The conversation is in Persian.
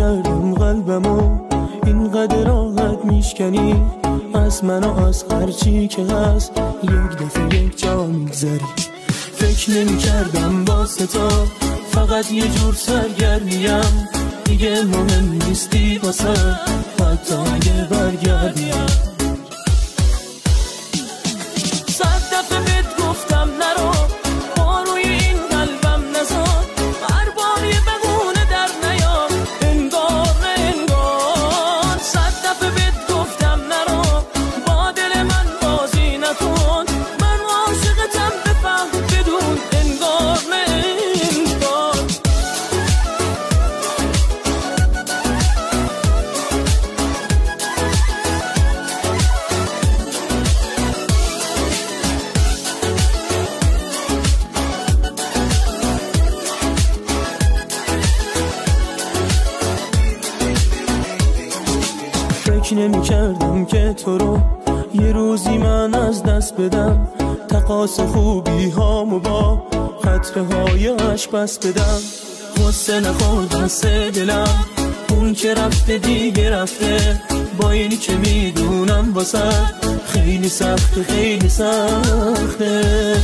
نمیکردم قلبمو اینقدر راحت میشکنی از من و از هرچی که هست یک دفعه یک جا میگذری. فکر نمیکردم واسه تو فقط یه جور سرگرمیم، دیگه مهم نیستی واسه حتی اگه برگردیم. صد دفعه بهت گفتم نرو، با روی این قلبم نزار، هر بار یه بهونه در نیار، انگار نه انگار. صد دفعه بهت گفتم نرو، با دل من بازی نکن، من عاشقتم بفهم بدون انگار نه انگار. فکر نمی کردم که تو رو یه روزی من از دست بدم، تقاس خوبی هامو با قطره های عشق بس بدم. غصه نخورد بسه دلم، اون که رفته دیگه رفته، با اینی که میدونم واسه خیلی سخته خیلی سخته.